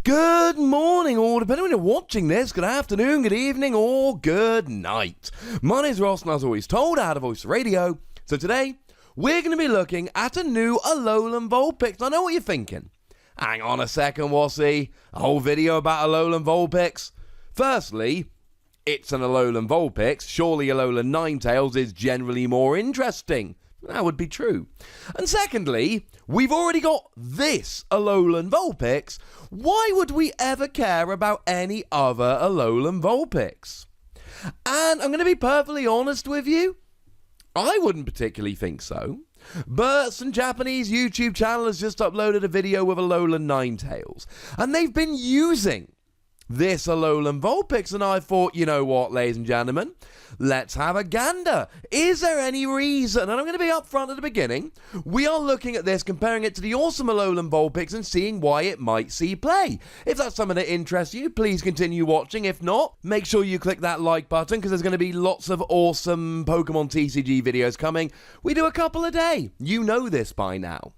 Good morning, or depending on when you're watching this, good afternoon, good evening, or good night. My name's Ross, and as always told, I had a voice radio. So today, we're going to be looking at a new Alolan Vulpix. I know what you're thinking. Hang on a second, Wassy. A whole video about Alolan Vulpix? Firstly, it's an Alolan Vulpix. Surely Alolan Ninetales is generally more interesting. That would be true. And secondly, we've already got this Alolan Vulpix. Why would we ever care about any other Alolan Vulpix? And I'm going to be perfectly honest with you, I wouldn't particularly think so. But some Japanese YouTube channel has just uploaded a video with Alolan Ninetales. And they've been using this Alolan Vulpix, and I thought, you know what, ladies and gentlemen, let's have a gander. Is there any reason, and I'm going to be upfront at the beginning, we are looking at this, comparing it to the awesome Alolan Vulpix and seeing why it might see play. If that's something that interests you, please continue watching. If not, make sure you click that like button, because there's going to be lots of awesome Pokemon TCG videos coming. We do a couple a day. You know this by now.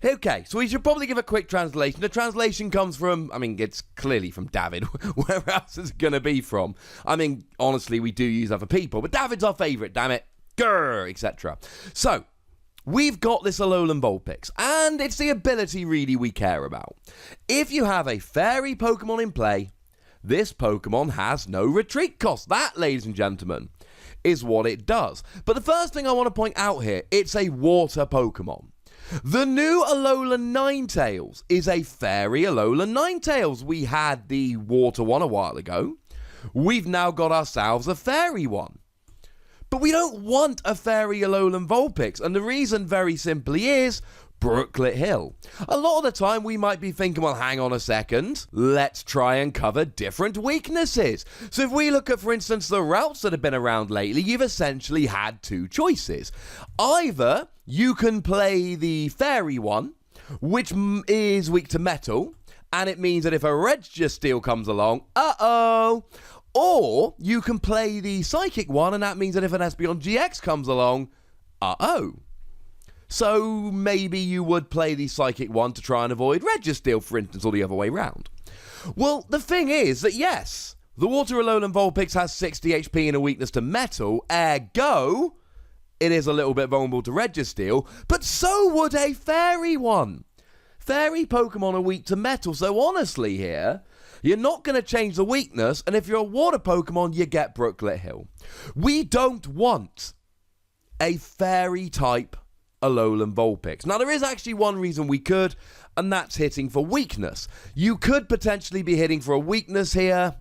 Okay, so we should probably give a quick translation. The translation comes from, it's clearly from David. Where else is it going to be from? Honestly, we do use other people, but David's our favourite, damn it. Grrr, etc. So, we've got this Alolan Vulpix, and it's the ability really we care about. If you have a fairy Pokemon in play, this Pokemon has no retreat cost. That, ladies and gentlemen, is what it does. But the first thing I want to point out here, it's a water Pokemon. The new Alolan Ninetales is a fairy Alolan Ninetales. We had the water one a while ago. We've now got ourselves a fairy one. But we don't want a fairy Alolan Vulpix, and the reason very simply is Brooklet Hill. A lot of the time we might be thinking, well, hang on a second, let's try and cover different weaknesses. So if we look at, for instance, the routes that have been around lately, you've essentially had two choices. Either you can play the fairy one, which is weak to metal, and it means that if a Registeel comes along, or you can play the psychic one, and that means that if an Espeon GX comes along, So maybe you would play the psychic one to try and avoid Registeel, for instance, or the other way round. Well, the thing is that yes, the Water Alolan Vulpix has 60 HP and a weakness to metal, ergo, it is a little bit vulnerable to Registeel, but so would a fairy one. Fairy Pokemon are weak to metal, so honestly here, you're not going to change the weakness, and if you're a water Pokemon, you get Brooklet Hill. We don't want a fairy type Alolan Vulpix. Now, there is actually one reason we could, and that's hitting for weakness. You could potentially be hitting for a weakness here,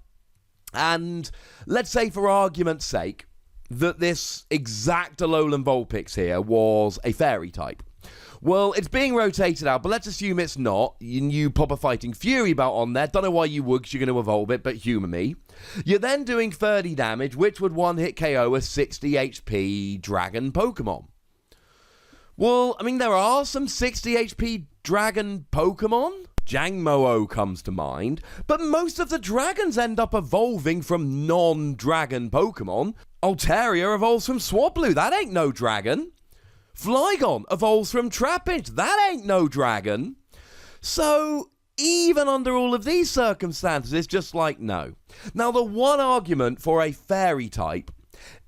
and let's say for argument's sake that this exact Alolan Vulpix here was a fairy type. Well, it's being rotated out, but let's assume it's not. You pop a Fighting Fury belt on there. Don't know why you would, because you're going to evolve it, but humour me. You're then doing 30 damage, which would one-hit KO a 60 HP Dragon Pokemon. Well, there are some 60 HP Dragon Pokemon. Jangmo-o comes to mind, but most of the dragons end up evolving from non-dragon Pokemon. Altaria evolves from Swablu, that ain't no dragon. Flygon evolves from Trapinch, that ain't no dragon. So, even under all of these circumstances, it's just like no. Now, the one argument for a fairy type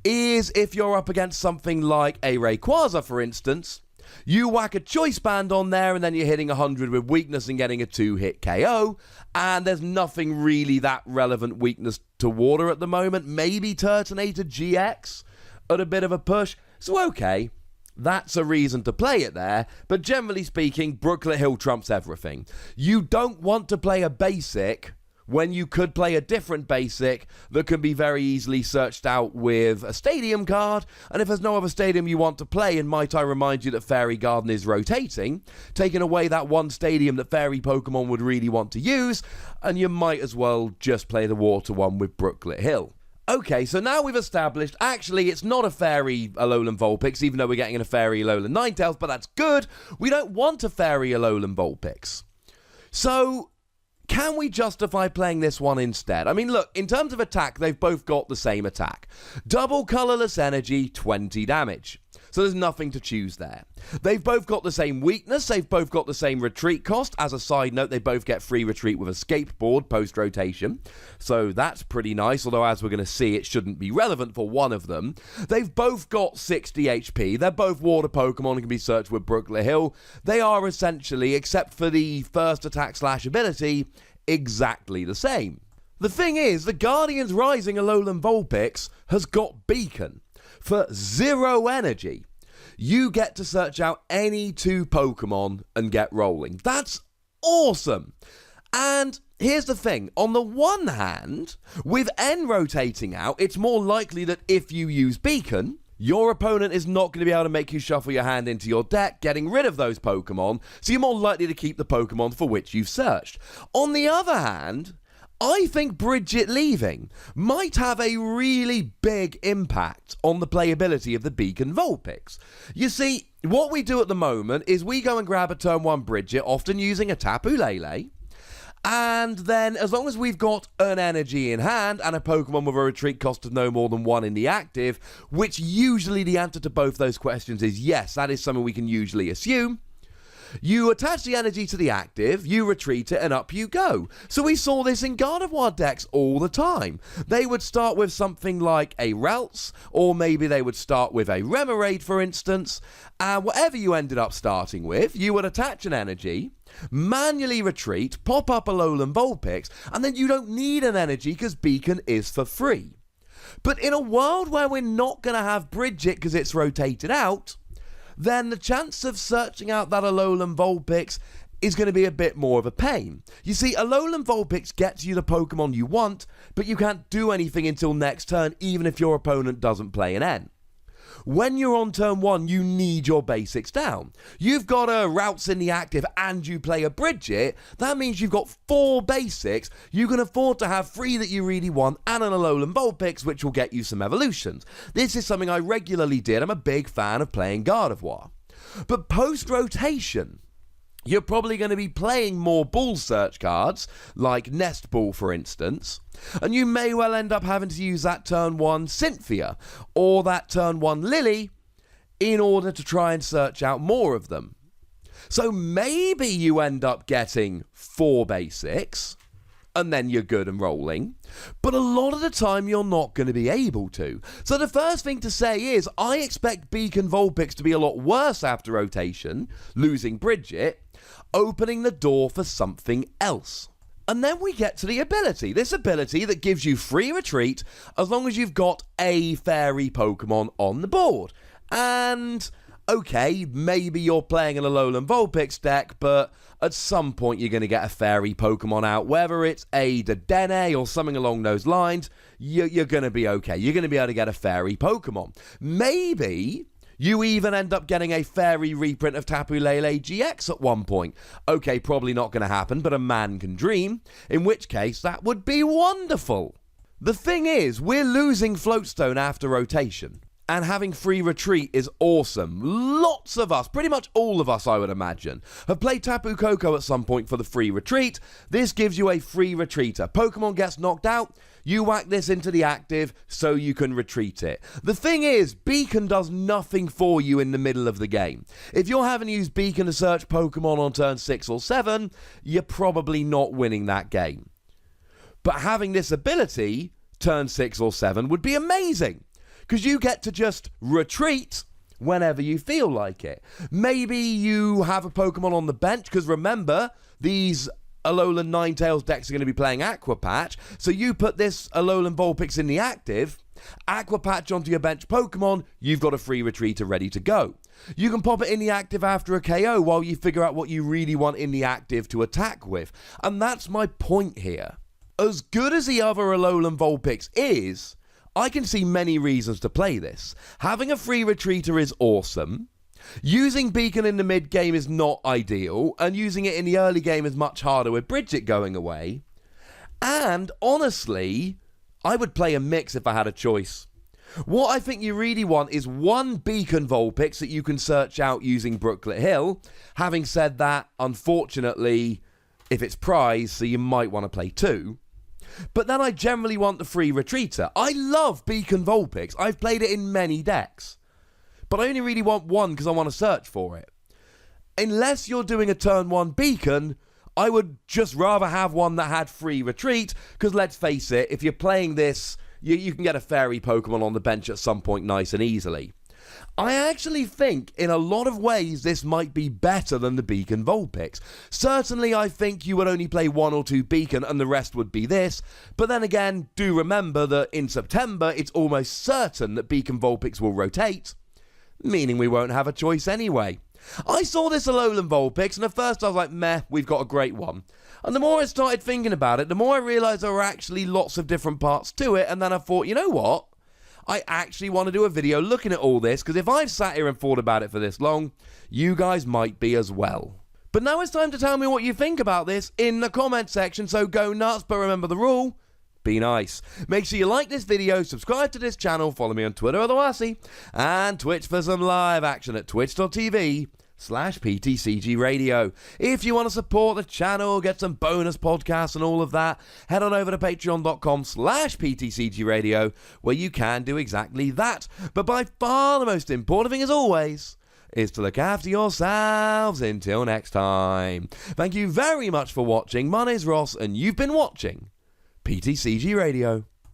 is if you're up against something like a Rayquaza, for instance, you whack a choice band on there and then you're hitting 100 with weakness and getting a 2-hit KO, and there's nothing really that relevant weakness to water at the moment. Maybe Turtonator GX at a bit of a push. So okay, that's a reason to play it there, but generally speaking, Brooklet Hill trumps everything. You don't want to play a basic when you could play a different basic that can be very easily searched out with a stadium card, and if there's no other stadium you want to play, and might I remind you that Fairy Garden is rotating, taking away that one stadium that Fairy Pokemon would really want to use, and you might as well just play the water one with Brooklet Hill. Okay, so now we've established, actually, it's not a fairy Alolan Vulpix, even though we're getting a fairy Alolan Ninetales, but that's good. We don't want a fairy Alolan Vulpix. So, can we justify playing this one instead? Look, in terms of attack, they've both got the same attack. Double colorless energy, 20 damage. so there's nothing to choose there. They've both got the same weakness, they've both got the same retreat cost. As a side note, they both get free retreat with escape board post-rotation, so that's pretty nice, although as we're going to see, it shouldn't be relevant for one of them. They've both got 60 HP, they're both water Pokemon and can be searched with Brooklet Hill. They are essentially, except for the first attack / ability, exactly the same. The thing is, the Guardians Rising Alolan Vulpix has got Beacon. For 0 energy, you get to search out any 2 Pokemon and get rolling. That's awesome! And here's the thing, on the one hand, with N rotating out, it's more likely that if you use Beacon, your opponent is not going to be able to make you shuffle your hand into your deck, getting rid of those Pokemon, so you're more likely to keep the Pokemon for which you've searched. On the other hand, I think Bridget leaving might have a really big impact on the playability of the Beacon Vulpix. You see, what we do at the moment is we go and grab a turn 1 Bridget, often using a Tapu Lele, and then as long as we've got an energy in hand and a Pokemon with a retreat cost of no more than 1 in the active, which usually the answer to both those questions is yes, that is something we can usually assume, you attach the energy to the active, you retreat it, and up you go. So we saw this in Gardevoir decks all the time. They would start with something like a Ralts, or maybe they would start with a Remoraid, for instance, and whatever you ended up starting with, you would attach an energy, manually retreat, pop up a Alolan Vulpix, and then you don't need an energy because Beacon is for free. But in a world where we're not going to have Bridget because it's rotated out, then the chance of searching out that Alolan Vulpix is going to be a bit more of a pain. You see, Alolan Vulpix gets you the Pokemon you want, but you can't do anything until next turn, even if your opponent doesn't play an N. When you're on turn 1, you need your basics down. You've got a Routes in the active and you play a Bridget, that means you've got 4 basics. You can afford to have 3 that you really want and an Alolan Vulpix, which will get you some evolutions. This is something I regularly did. I'm a big fan of playing Gardevoir. But post-rotation, you're probably going to be playing more ball search cards, like Nest Ball for instance, and you may well end up having to use that turn 1 Cynthia, or that turn 1 Lily, in order to try and search out more of them. So maybe you end up getting 4 basics, and then you're good and rolling, but a lot of the time you're not going to be able to. So the first thing to say is, I expect Beacon Vulpix to be a lot worse after rotation, losing Bridget, opening the door for something else. And then we get to the ability. This ability that gives you free retreat as long as you've got a fairy Pokemon on the board. And, okay, maybe you're playing an Alolan Vulpix deck, but at some point you're going to get a fairy Pokemon out. Whether it's a Dedenne or something along those lines, you're going to be okay. You're going to be able to get a fairy Pokemon. Maybe you even end up getting a fairy reprint of Tapu Lele GX at one point. Okay, probably not going to happen, but a man can dream, in which case that would be wonderful. The thing is, we're losing Floatstone after rotation, and having free retreat is awesome. Lots of us, pretty much all of us I would imagine, have played Tapu Koko at some point for the free retreat. This gives you a free retreater. Pokemon gets knocked out, you whack this into the active so you can retreat it. The thing is, Beacon does nothing for you in the middle of the game. If you're having to use Beacon to search Pokemon on turn 6 or 7, you're probably not winning that game. But having this ability, turn 6 or 7, would be amazing, because you get to just retreat whenever you feel like it. Maybe you have a Pokemon on the bench, because remember, these Alolan Ninetales decks are going to be playing Aqua Patch, so you put this Alolan Vulpix in the active, Aqua Patch onto your bench Pokemon, you've got a free retreater ready to go. You can pop it in the active after a KO while you figure out what you really want in the active to attack with, and that's my point here. As good as the other Alolan Vulpix is, I can see many reasons to play this. Having a free retreater is awesome. Using Beacon in the mid game is not ideal, and using it in the early game is much harder with Bridget going away. And honestly, I would play a mix if I had a choice. What I think you really want is one Beacon Vulpix that you can search out using Brooklet Hill. Having said that, unfortunately, if it's prize, so you might want to play 2. But then I generally want the free retreater. I love Beacon Vulpix. I've played it in many decks. but I only really want one because I want to search for it. Unless you're doing a turn 1 beacon, I would just rather have one that had free retreat, because let's face it, if you're playing this, you can get a fairy Pokemon on the bench at some point nice and easily. I actually think in a lot of ways this might be better than the Beacon Vulpix. Certainly I think you would only play 1 or 2 Beacon and the rest would be this, but then again, do remember that in September it's almost certain that Beacon Vulpix will rotate, meaning we won't have a choice anyway. I saw this Alolan Vulpix and at first I was like, meh, we've got a great one. And the more I started thinking about it, the more I realised there were actually lots of different parts to it, and then I thought, you know what? I actually want to do a video looking at all this, because if I've sat here and thought about it for this long, you guys might be as well. But now it's time to tell me what you think about this in the comment section, so go nuts, but remember the rule, be nice. Make sure you like this video, subscribe to this channel, follow me on Twitter or the Wassy, and Twitch for some live action at twitch.tv/PTCGRadio. If you want to support the channel, get some bonus podcasts and all of that, head on over to patreon.com/PTCGRadio, where you can do exactly that. But by far the most important thing, as always, is to look after yourselves until next time. Thank you very much for watching. My name's Ross, and you've been watching PTCG Radio.